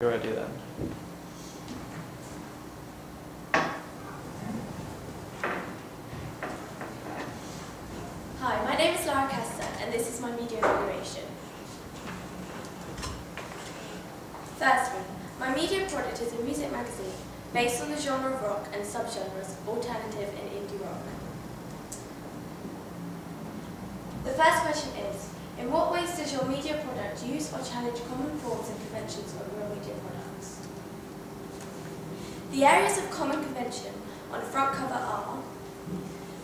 You're ready then. Hi, my name is Lara and this is my media evaluation. Firstly, my media product is a music magazine based on the genre of rock and subgenres alternative and indie rock. The first question is, in what ways does your media product use or challenge common forms and conventions of real media products? The areas of common convention on the front cover are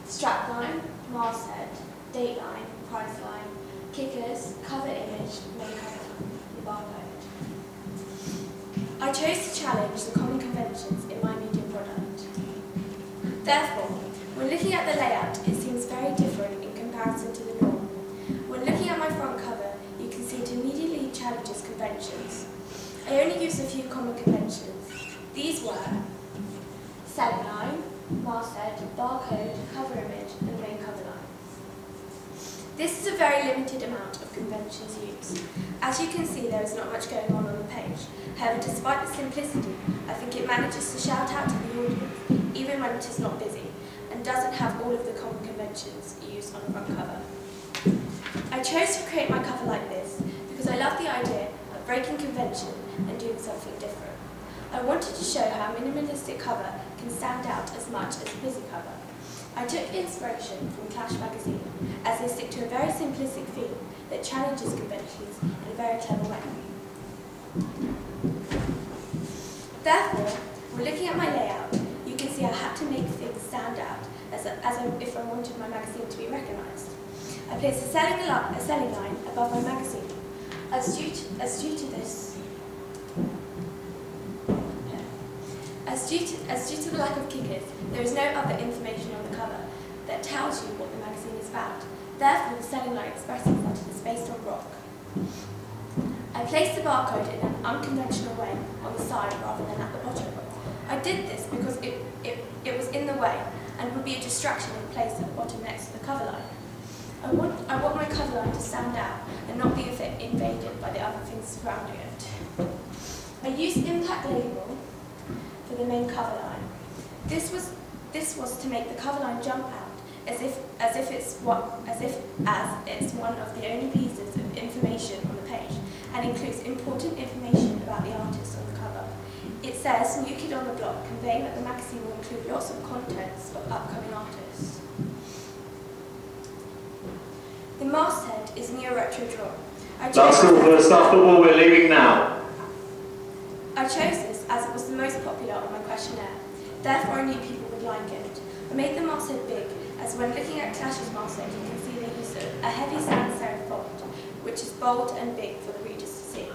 strapline, masthead, dateline, price line, kickers, cover image, main cover line, the barcode. I chose to challenge the common conventions in my media product. Therefore, when looking at the layout, it seems very different in comparison to the norm. When looking at my front cover, you can see it immediately challenges conventions. I only used a few common conventions. These were selling line, masthead, barcode, cover image, and main cover line. This is a very limited amount of conventions used. As you can see, there is not much going on the page. However, despite the simplicity, I think it manages to shout out to the audience, even when it is not busy, and doesn't have all of the common conventions used on the front cover. I chose to create my cover like this because I love the idea of breaking convention and doing something different. I wanted to show how a minimalistic cover can stand out as much as a busy cover. I took inspiration from Clash magazine, as they stick to a very simplistic theme that challenges conventions in a very clever way. Therefore, when looking at my layout, you can see I had to make things stand out as if I wanted my magazine to be recognised. I placed a selling line above my magazine. As due to the lack of kickers, there is no other information on the cover that tells you what the magazine is about. Therefore, the selling line expresses that it is based on rock. I placed the barcode in an unconventional way on the side rather than at the bottom. I did this because it was in the way and would be a distraction if placed at the bottom next to the cover line. I want my cover line to stand out and not be invaded by the other things surrounding it. I used impact label for the main cover line. This was to make the cover line jump out as if it's one of the only pieces of information on the page and includes important information about the artist on the cover. It says "New Kid on the Block," conveying that the magazine will include lots of contents of upcoming artists. The masthead is neo-retro draw. Last call for the staff football, we're leaving now. I chose this as it was the most popular on my questionnaire. Therefore, I knew people would like it. I made the masthead big, as when looking at Clash's masthead, you can see they use a heavy sans serif font, which is bold and big for the readers to see.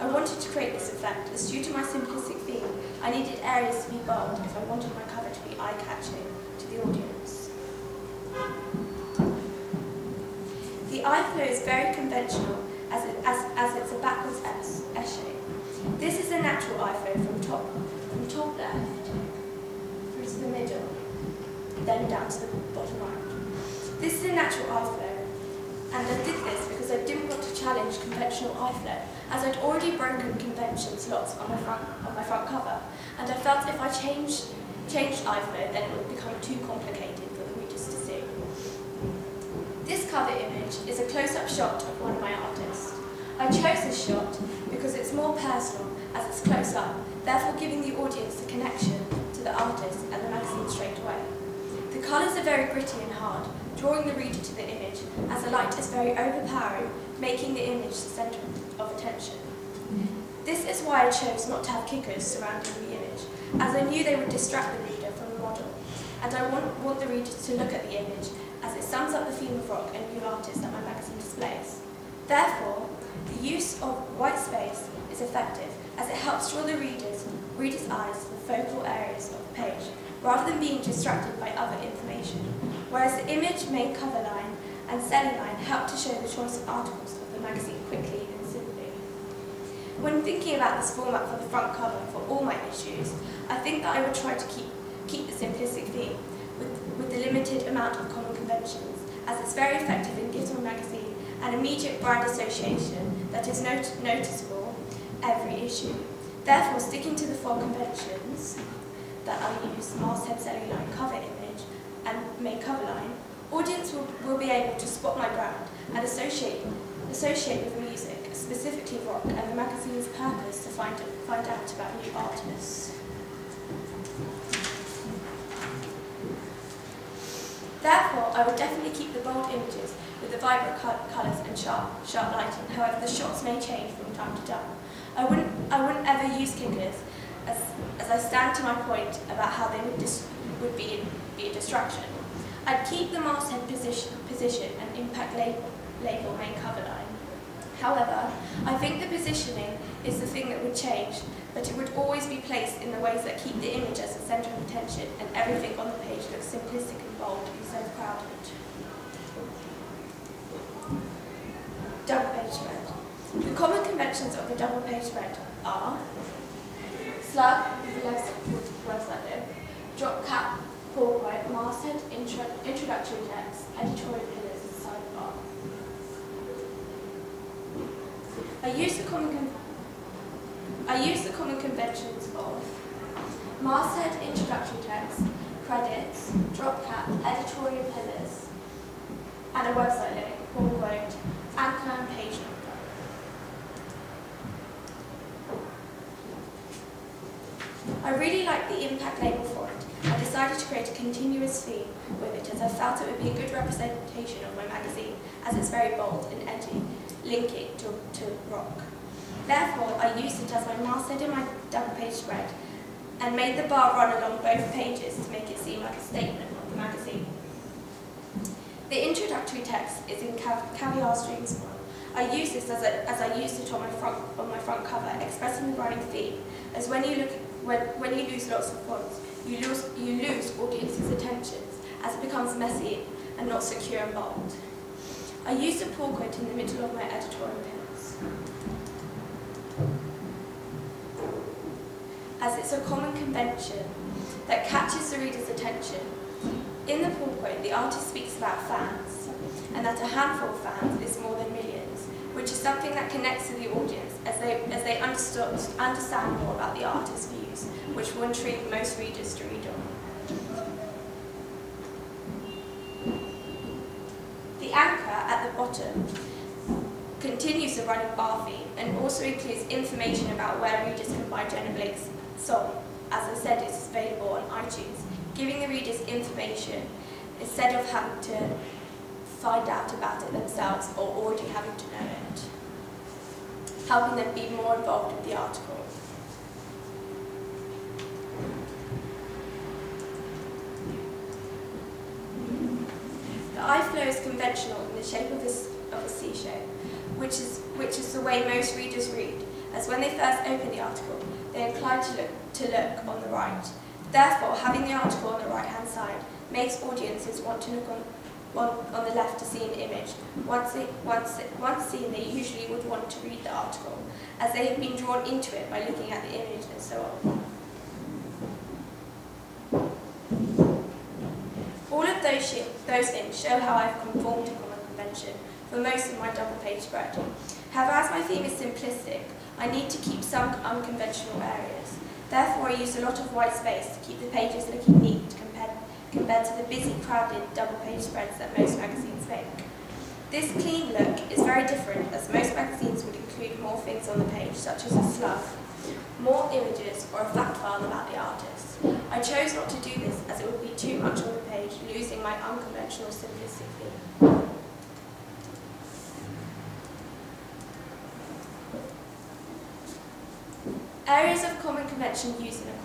I wanted to create this effect, as due to my simplistic theme, I needed areas to be bold if I wanted my cover to be eye-catching to the audience. The eye flow is very conventional, as it's a backwards S shape. This is a natural eye flow from top left through to the middle, then down to the bottom right. This is a natural eye flow, and I did this because I didn't want to challenge conventional eye flow, as I'd already broken conventions lots on my front cover, and I felt if I changed eye flow, then it would become too complicated for the readers to see. This cover image is a close-up shot of one of my artists. I chose this shot because it's more personal as it's close up, therefore giving the audience the connection to the artist and the magazine straight away. The colours are very gritty and hard, drawing the reader to the image, as the light is very overpowering, making the image the centre of attention. This is why I chose not to have kickers surrounding the image, as I knew they would distract the reader from the model, and I want the reader to look at the image as it sums up the theme of rock and new artists that my magazine displays. Therefore, the use of white space is effective, as it helps draw the reader's eyes to the focal areas of the page, rather than being distracted by other information, whereas the image, main cover line, and selling line help to show the choice of articles of the magazine quickly and simply. When thinking about this format for the front cover for all my issues, I think that I would try to keep the simplistic theme with the limited amount of common conventions, as it's very effective and gives my magazine an immediate brand association that is noticeable every issue. Therefore, sticking to the 4 conventions that I use, masthead, celluline, cover image, and main cover line, audience will be able to spot my brand and associate with music, specifically rock, and the magazine's purpose to find out about new artists. Therefore, I would definitely keep the bold images with the vibrant colours and sharp lighting. However, the shots may change from time to time. I wouldn't ever use kickers, as I stand to my point about how they would be a distraction. I'd keep the masthead position and impact label main cover line. However, I think the positioning is the thing that would change, but it would always be placed in the ways that keep the image as the centre of attention and everything on the page looks simplistic and bold instead of crowded. Double page spread. The common conventions of a double page spread are slug with the website link, drop cap, pull quote, masthead, introductory text, editorial pillars, and sidebar. I use the common conventions of masthead, introductory text, credits, drop cap, editorial pillars, and a website link, pull quote, anchor and page number. I really like the impact label for it. I decided to create a continuous theme with it as I felt it would be a good representation of my magazine, as it's very bold and edgy, linking to rock. Therefore, I used it as my masthead in my double page spread and made the bar run along both pages to make it seem like a statement of the magazine. The introductory text is in caviar streams font. I use this as I used it on my front cover, expressing the running theme. As when you lose lots of fonts, you lose audience's attentions as it becomes messy and not secure and bold. I used a pull quote in the middle of my editorial pillars, as it's a common convention that catches the reader's attention. In the pull quote, the artist speaks about fans, and that a handful of fans is more than millions, which is something that connects to the audience as they understand more about the artist's views, which will intrigue most readers to read on. The anchor at the bottom continues the running bar theme and also includes information about where readers can buy Jenna Blake's song. As I said, it's available on iTunes, giving the readers information instead of having to find out about it themselves or already having to know it, helping them be more involved with the article. The eye flow is conventional in the shape of a C shape, which is the way most readers read, as when they first open the article, they are inclined to look on the right. Therefore, having the article on the right-hand side makes audiences want to look on the left to see an image. Once seen, they usually would want to read the article, as they have been drawn into it by looking at the image and so on. All of those things show how I've conformed to common convention for most of my double-page spread. However, as my theme is simplistic, I need to keep some unconventional areas. Therefore, I use a lot of white space to keep the pages looking neat compared to the busy, crowded double-page spreads that most magazines make. This clean look is very different, as most magazines would include more things on the page, such as a slug, more images, or a fact file about the artist. I chose not to do this as it would be too much on the page, losing my unconventional simplistic theme. Areas of common convention used in a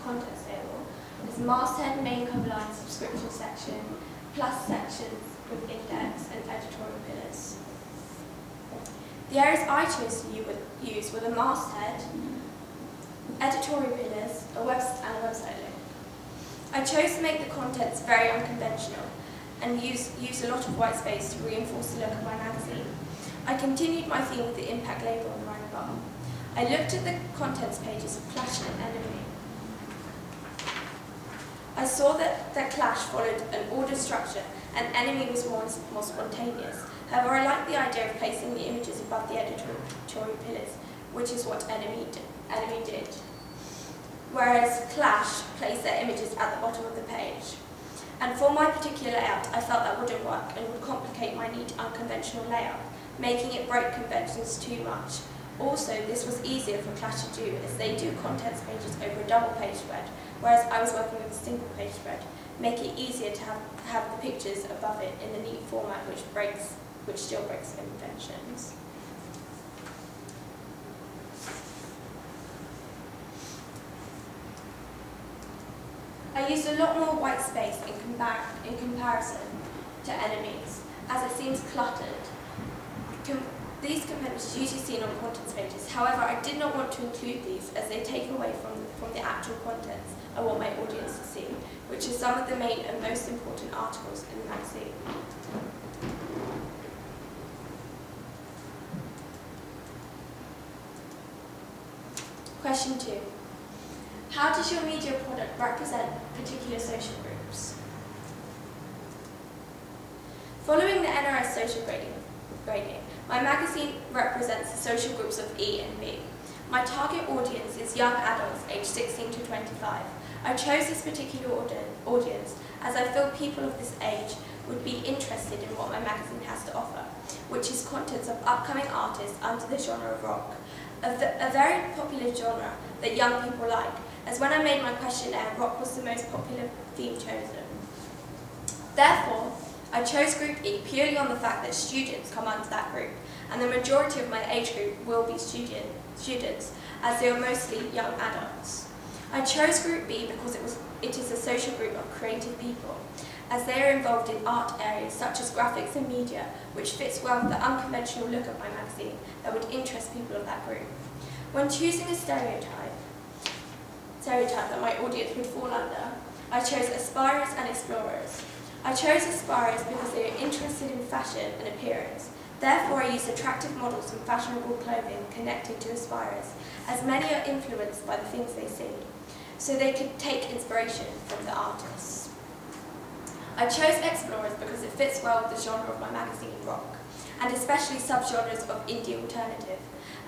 context table is masthead, main cover line, subscription section, plus sections with index and editorial pillars. The areas I chose to use were the masthead, editorial pillars, and a website link. I chose to make the contents very unconventional and use a lot of white space to reinforce the look of my magazine. I continued my theme with the impact label on the right bar. I looked at the contents pages of Clash and Enemy. I saw that Clash followed an ordered structure and Enemy was more spontaneous. However, I liked the idea of placing the images above the editorial pillars, which is what Enemy did. whereas Clash place their images at the bottom of the page. And for my particular layout, I felt that wouldn't work and would complicate my neat, unconventional layout, making it break conventions too much. Also, this was easier for Clash to do as they do contents pages over a double page spread, whereas I was working with a single page spread, make it easier to have the pictures above it in a neat format which still breaks conventions. I used a lot more white space in comparison to enemies, as it seems cluttered. These conventions are usually seen on contents pages. However, I did not want to include these as they take away from the actual contents I want my audience to see, which are some of the main and most important articles in the magazine. Question 2. How does your media product represent particular social groups? Following the NRS social grading, my magazine represents the social groups of E and B. My target audience is young adults aged 16 to 25. I chose this particular audience as I feel people of this age would be interested in what my magazine has to offer, which is contents of upcoming artists under the genre of rock, a very popular genre that young people like, as when I made my questionnaire, rock was the most popular theme chosen. Therefore, I chose Group E purely on the fact that students come under that group, and the majority of my age group will be students, as they are mostly young adults. I chose Group B because it is a social group of creative people, as they are involved in art areas such as graphics and media, which fits well with the unconventional look of my magazine that would interest people of that group. When choosing a stereotype that my audience would fall under, I chose aspirers and explorers. I chose aspirers because they are interested in fashion and appearance. Therefore, I used attractive models and fashionable clothing connected to aspirers, as many are influenced by the things they see, so they could take inspiration from the artists. I chose explorers because it fits well with the genre of my magazine, rock, and especially subgenres of indie alternative,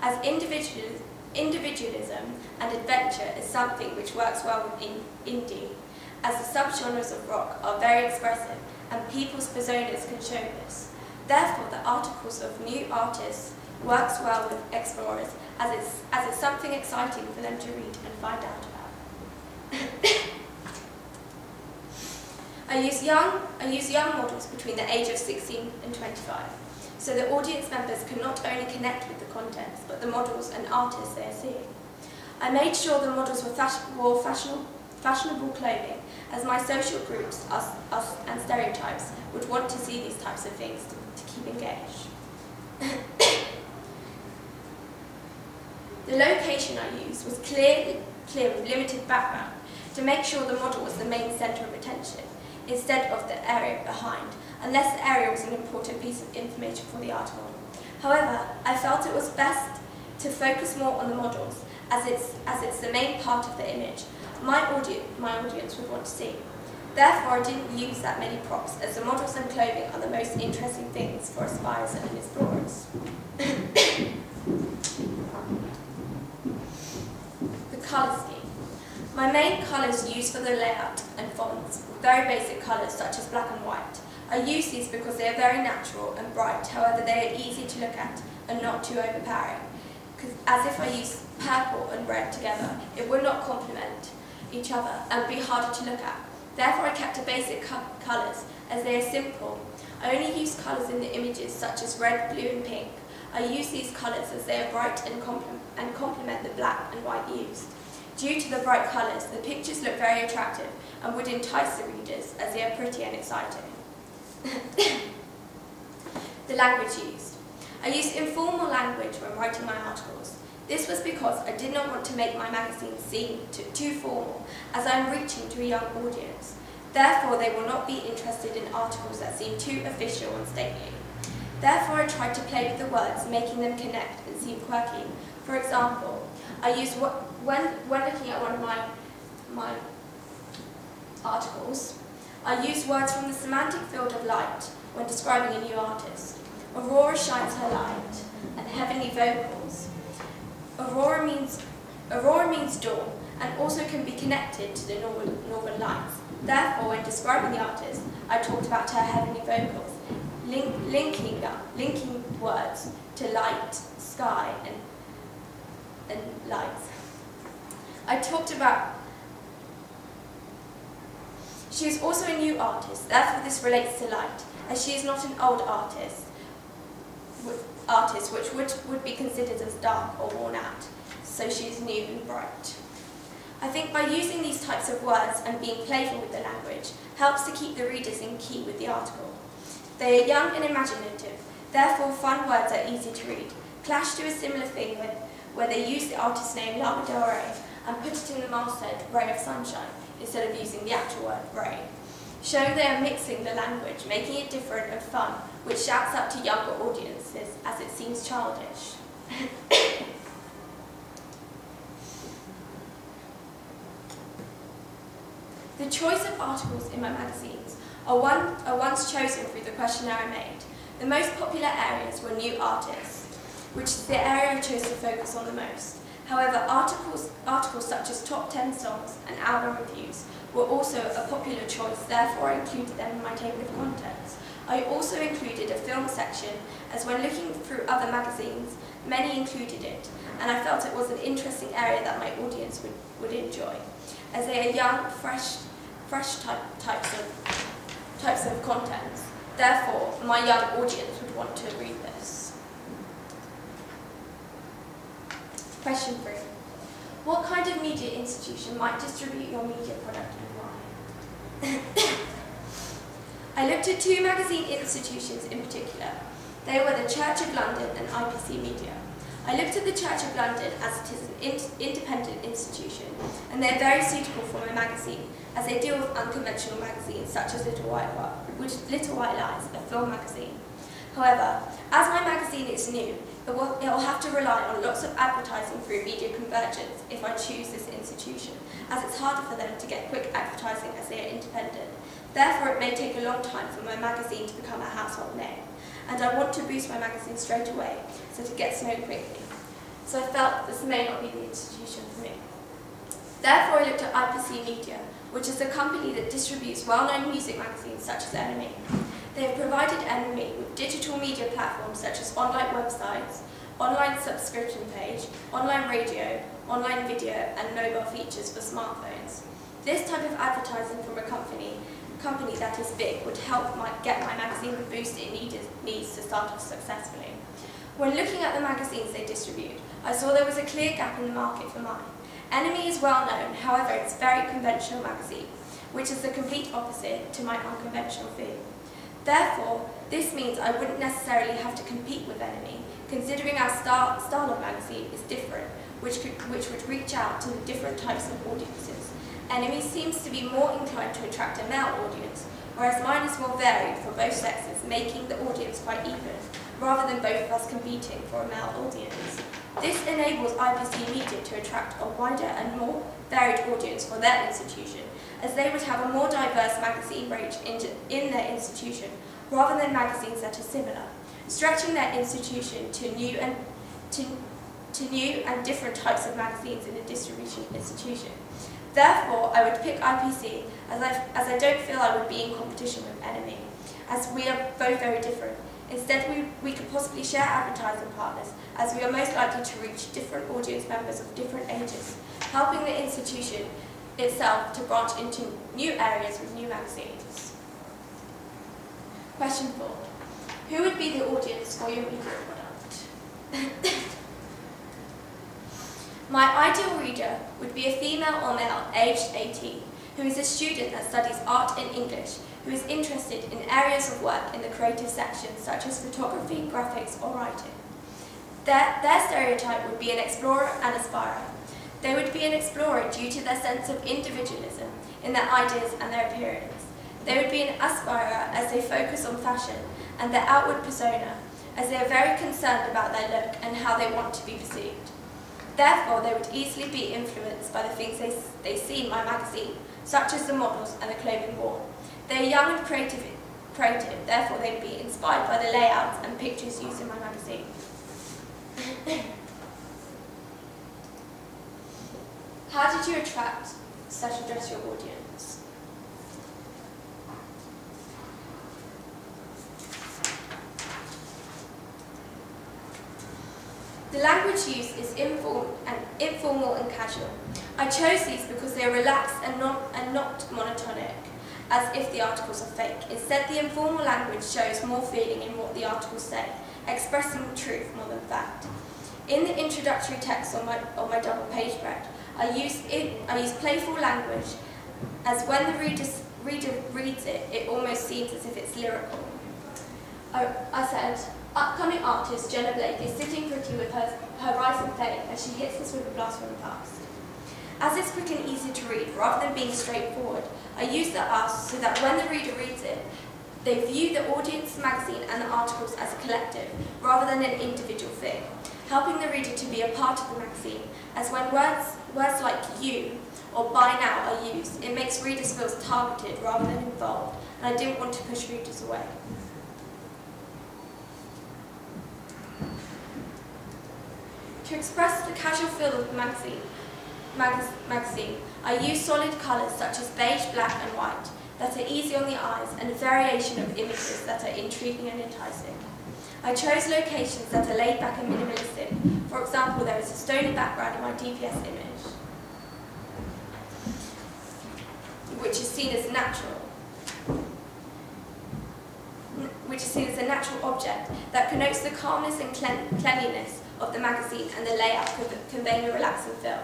as individualism and adventure is something which works well with indie, as the subgenres of rock are very expressive and people's personas can show this. Therefore, the articles of new artists works well with explorers, as it's something exciting for them to read and find out about. I use young models between the age of 16 and 25, so the audience members can not only connect with the contents, but the models and artists they are seeing. I made sure the models wore fashionable clothing, as my social groups, us and stereotypes, would want to see these types of things to keep engaged. The location I used was clear with limited background, to make sure the model was the main centre of attention, instead of the area behind, unless the area was an important piece of information for the article. However, I felt it was best to focus more on the models, as it's the main part of the image my audience would want to see. Therefore, I didn't use that many props, as the models and clothing are the most interesting things for aspirers and explorers. The colour scheme. My main colours used for the layout and fonts were very basic colours such as black and white. I use these because they are very natural and bright, however they are easy to look at and not too overpowering. As if I used purple and red together, it would not complement each other and be harder to look at. Therefore, I kept to basic colours, as they are simple. I only use colours in the images such as red, blue and pink. I use these colours as they are bright and complement the black and white used. Due to the bright colours, the pictures look very attractive and would entice the readers, as they are pretty and exciting. The language used. I used informal language when writing my articles. This was because I did not want to make my magazine seem too formal, as I am reaching to a young audience. Therefore, they will not be interested in articles that seem too official and stately. Therefore, I tried to play with the words, making them connect and seem quirky. For example, I used when looking at one of my articles, I used words from the semantic field of light when describing a new artist. Aurora shines her light, and heavenly vocals. Aurora means Aurora means dawn, and also can be connected to the northern lights. Therefore, when describing the artist, I talked about her heavenly vocals, linking words to light, sky, and lights. I talked about she is also a new artist, therefore this relates to light, as she is not an old artist which would be considered as dark or worn out, so she is new and bright. I think by using these types of words and being playful with the language helps to keep the readers in key with the article. They are young and imaginative, therefore fun words are easy to read. Clash do a similar thing where they use the artist's name Lara and put it in the masthead ray of sunshine instead of using the actual word ray. Showing they are mixing the language, making it different and fun, which shouts out to younger audiences as it seems childish. The choice of articles in my magazines are once chosen through the questionnaire I made. The most popular areas were new artists, which is the area I chose to focus on the most. However, articles such as top 10 songs and album reviews were also a popular choice, therefore I included them in my table of contents. I also included a film section, as when looking through other magazines, many included it, and I felt it was an interesting area that my audience would enjoy, as they are young, fresh types of contents. Therefore, my young audience would want to read this. Question 3. What kind of media institution might distribute your media product and why? I looked at 2 magazine institutions in particular. They were the Church of London and IPC Media. I looked at the Church of London as it is an independent institution, and they are very suitable for my magazine, as they deal with unconventional magazines such as Little White Lies, a film magazine. However, as my magazine is new, it will have to rely on lots of advertising through media convergence if I choose this institution, as it's harder for them to get quick advertising as they are independent. Therefore, it may take a long time for my magazine to become a household name, and I want to boost my magazine straight away so it gets known quickly. So I felt this may not be the institution for me. Therefore, I looked at IPC Media, which is a company that distributes well-known music magazines such as NME. They have provided NME with digital media platforms such as online websites, online subscription page, online radio, online video, and mobile features for smartphones. This type of advertising from a company that is big would help get my magazine the boost it needs to start off successfully. When looking at the magazines they distribute, I saw there was a clear gap in the market for mine. NME is well known, however it's a very conventional magazine, which is the complete opposite to my unconventional theme. Therefore, this means I wouldn't necessarily have to compete with NME, considering our style of magazine is different, which would reach out to the different types of audiences. NME seems to be more inclined to attract a male audience, whereas mine is more varied for both sexes, making the audience quite even, rather than both of us competing for a male audience. This enables IPC Media to attract a wider and more varied audience for their institution, as they would have a more diverse magazine range in their institution, rather than magazines that are similar, stretching their institution to new and different types of magazines in a distribution institution. Therefore, I would pick IPC, as I don't feel I would be in competition with NME, as we are both very different. Instead, we could possibly share advertising partners, as we are most likely to reach different audience members of different ages, helping the institution itself to branch into new areas with new magazines. Question 4. Who would be the audience for your media product? My ideal reader would be a female or male aged 18, who is a student that studies art and English, who is interested in areas of work in the creative section such as photography, graphics or writing. Their stereotype would be an explorer and aspirer. They would be an explorer due to their sense of individualism in their ideas and their appearance. They would be an aspirer as they focus on fashion and their outward persona, as they are very concerned about their look and how they want to be perceived. Therefore, they would easily be influenced by the things they see in my magazine, such as the models and the clothing worn. They are young and creative, therefore they would be inspired by the layouts and pictures used in my magazine. How did you address your audience? The language used is informal and casual. I chose these because they are relaxed and not monotonic, as if the articles are fake. Instead, the informal language shows more feeling in what the articles say, expressing truth more than fact. In the introductory text on my double page spread, I use playful language, as when the reader reads it, it almost seems as if it's lyrical. I said, upcoming artist Jenna Blake is sitting pretty with her rising fame as she hits us with a blast from the past. As it's quick and easy to read, rather than being straightforward, I use the us so that when the reader reads it, they view the audience, magazine and the articles as a collective, rather than an individual thing, helping the reader to be a part of the magazine, as when words like you or by now are used, it makes readers feel targeted rather than involved, and I didn't want to push readers away. To express the casual feel of the magazine, I use solid colours such as beige, black and white that are easy on the eyes and a variation of images that are intriguing and enticing. I chose locations that are laid back and minimalistic. For example, there is a stony background in my DPS image, which is seen as a natural object that connotes the calmness and cleanliness of the magazine and the layout conveying a relaxing feel.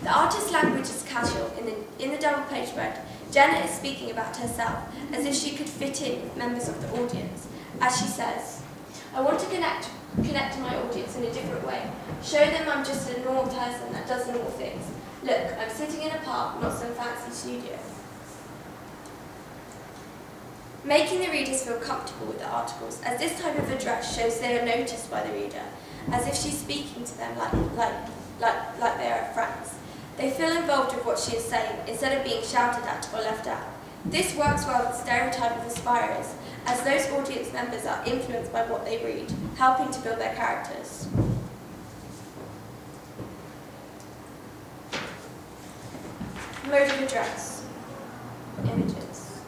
The artist's language is casual. In the double page spread, Jenna is speaking about herself as if she could fit in with members of the audience. As she says, I want to connect to my audience in a different way. Show them I'm just a normal person that does normal things. Look, I'm sitting in a park, not some fancy studio. Making the readers feel comfortable with the articles, as this type of address shows they are noticed by the reader, as if she's speaking to them like they are friends. They feel involved with what she is saying, instead of being shouted at or left out. This works well with the stereotype of aspirers, as those audience members are influenced by what they read, helping to build their characters. Mode of address. Images.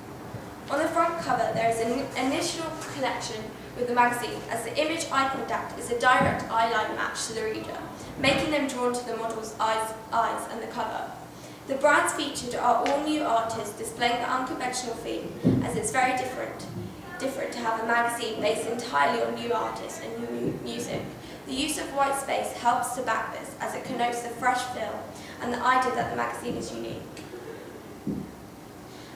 On the front cover, there is an initial connection with the magazine, as the image I contact is a direct eye-line match to the reader, making them drawn to the model's eyes and the cover. The brands featured are all new artists displaying the unconventional theme, as it's very different to have a magazine based entirely on new artists and new music. The use of white space helps to back this, as it connotes the fresh feel and the idea that the magazine is unique.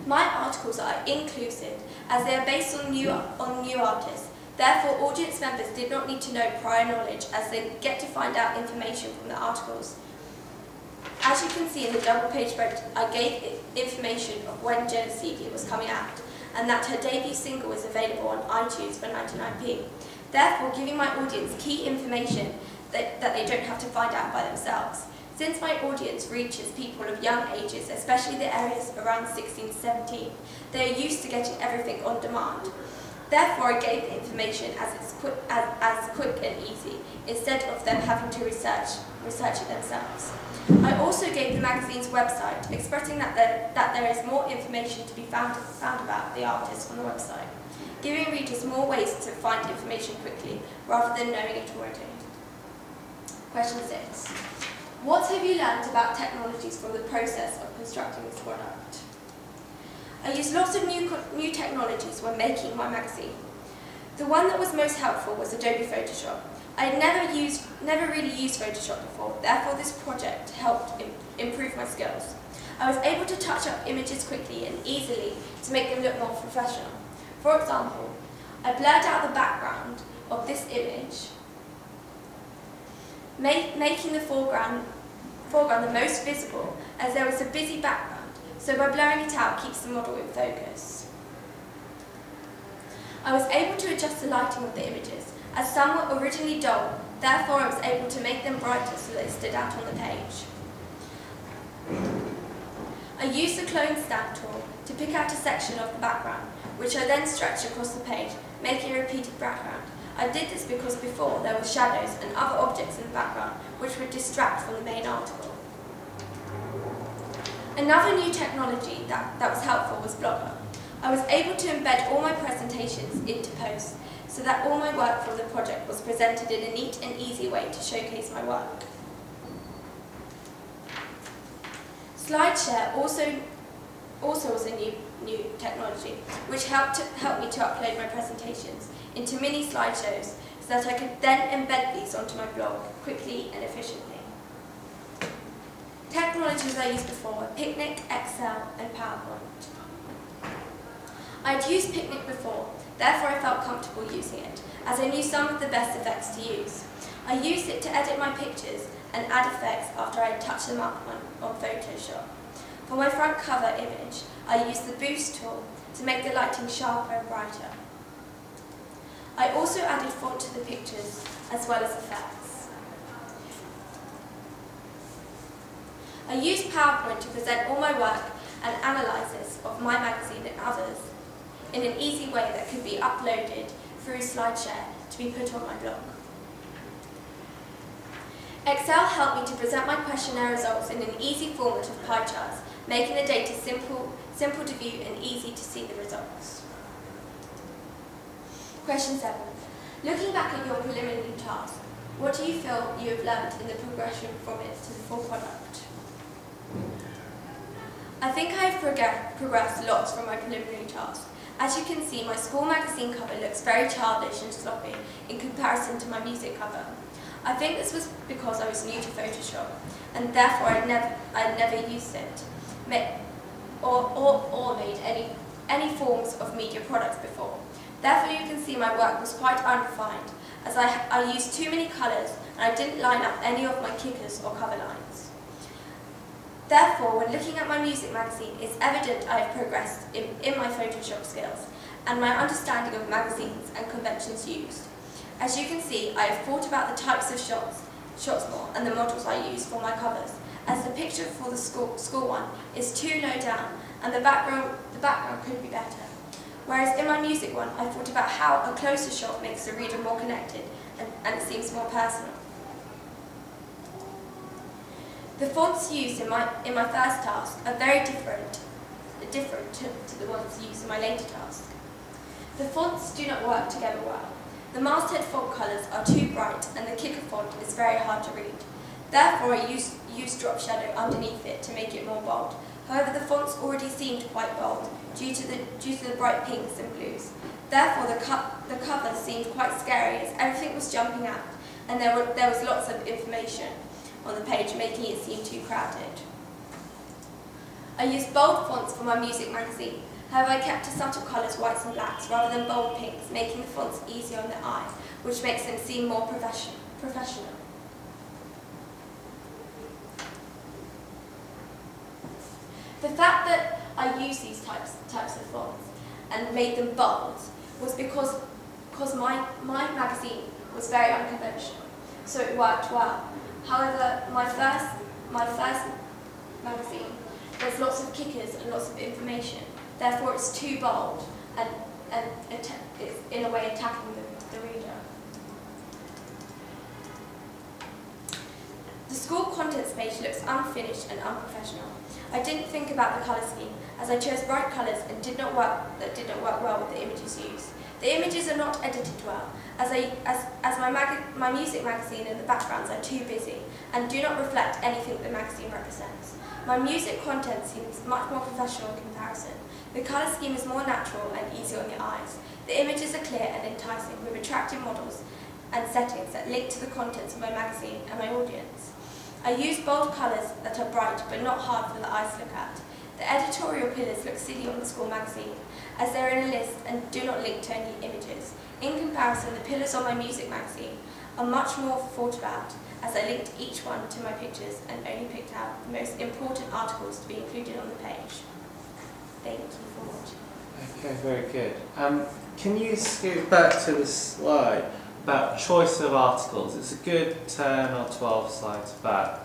My articles are inclusive, as they are based on new artists. Therefore, audience members did not need to know prior knowledge, as they get to find out information from the articles. As you can see in the double page spread, I gave information of when Jenna's CD was coming out, and that her debut single is available on iTunes for 99p. Therefore, giving my audience key information that they don't have to find out by themselves. Since my audience reaches people of young ages, especially the areas around 16 to 17, they are used to getting everything on demand. Therefore, I gave the information as quick and easy, instead of them having to research it themselves. I also gave the magazine's website, expressing that there is more information to be found about the artist on the website, giving readers more ways to find information quickly, rather than knowing it already. Question 6. What have you learned about technologies from the process of constructing this product? I used lots of new technologies when making my magazine. The one that was most helpful was Adobe Photoshop. I had never really used Photoshop before, therefore this project helped improve my skills. I was able to touch up images quickly and easily to make them look more professional. For example, I blurred out the background of this image, making the foreground the most visible, as there was a busy background, so by blurring it out keeps the model in focus. I was able to adjust the lighting of the images, as some were originally dull, therefore I was able to make them brighter so they stood out on the page. I used the clone stamp tool to pick out a section of the background, which I then stretched across the page, making a repeated background. I did this because before there were shadows and other objects in the background which would distract from the main article. Another new technology that was helpful was Blogger. I was able to embed all my presentations into posts so that all my work from the project was presented in a neat and easy way to showcase my work. SlideShare also was a new technology which helped me to upload my presentations into mini slideshows so that I could then embed these onto my blog quickly and efficiently. Technologies I used before were Picnic, Excel and PowerPoint. I had used Picnic before, therefore I felt comfortable using it, as I knew some of the best effects to use. I used it to edit my pictures and add effects after I had touched them up on Photoshop. For my front cover image, I used the Boost tool to make the lighting sharper and brighter. I also added font to the pictures as well as effects. I used PowerPoint to present all my work and analysis of my magazine and others in an easy way that could be uploaded through SlideShare to be put on my blog. Excel helped me to present my questionnaire results in an easy format of pie charts, making the data simple to view and easy to see the results. Question 7. Looking back at your preliminary task, what do you feel you have learned in the progression from it to the full product? I think I have progressed lots from my preliminary task. As you can see, my school magazine cover looks very childish and sloppy in comparison to my music cover. I think this was because I was new to Photoshop, and therefore I'd never used it, or made any forms of media products before. Therefore you can see my work was quite unrefined, as I used too many colours and I didn't line up any of my kickers or cover lines. Therefore, when looking at my music magazine, it's evident I have progressed in my Photoshop skills and my understanding of magazines and conventions used. As you can see, I have thought about the types of shots more and the models I use for my covers, as the picture for the school one is too low down and the background could be better. Whereas in my music one, I thought about how a closer shot makes the reader more connected and it seems more personal. The fonts used in my first task are very different to the ones used in my later task. The fonts do not work together well. The masthead font colours are too bright and the kicker font is very hard to read. Therefore I used drop shadow underneath it to make it more bold. However, the fonts already seemed quite bold due to the bright pinks and blues. Therefore the cover seemed quite scary as everything was jumping out and there was lots of information on the page, making it seem too crowded. I used bold fonts for my music magazine. However, I kept to subtle colours, whites and blacks, rather than bold pinks, making the fonts easier on the eye, which makes them seem more professional. The fact that I used these types of fonts and made them bold was because my magazine was very unconventional, so it worked well. However, my first magazine, there's lots of kickers and lots of information. Therefore, it's too bold and it's in a way attacking the reader. The school contents page looks unfinished and unprofessional. I didn't think about the colour scheme, as I chose bright colours and did not work well with the images used. The images are not edited well, as my music magazine and the backgrounds are too busy and do not reflect anything the magazine represents. My music content seems much more professional in comparison. The colour scheme is more natural and easy on the eyes. The images are clear and enticing, with attractive models and settings that link to the contents of my magazine and my audience. I use bold colours that are bright but not hard for the eyes to look at. The editorial pillars look silly on the school magazine, as they are in a list and do not link to any images. In comparison, the pillars on my music magazine are much more thought about, as I linked each one to my pictures and only picked out the most important articles to be included on the page. Thank you for watching. Okay, very good. Can you skip back to the slide about choice of articles? It's a good 10 or 12 slides back.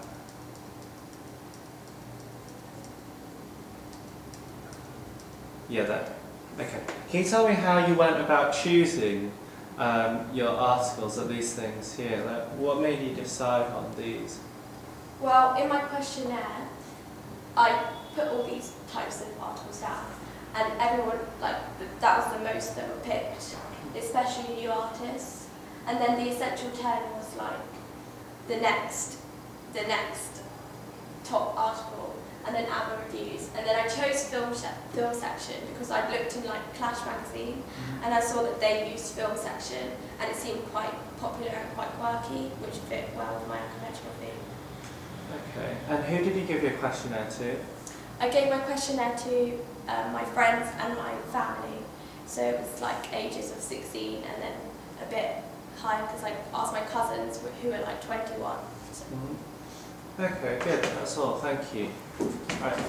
Yeah, that. Okay. Can you tell me how you went about choosing your articles are these things here. Like, what made you decide on these? Well, in my questionnaire, I put all these types of articles down, and everyone, like, that was the most that were picked, especially new artists. And then the essential 10 was like the next top article, and then ABBA reviews. And then I chose film section because I'd looked in like Clash magazine, and I saw that they used film section, and it seemed quite popular and quite quirky, which fit well with my unconventional theme. Okay, and who did you give your questionnaire to? I gave my questionnaire to my friends and my family, so it was like ages of 16 and then a bit higher because I asked my cousins who were like 21. So. Okay, good, that's all, thank you. Right.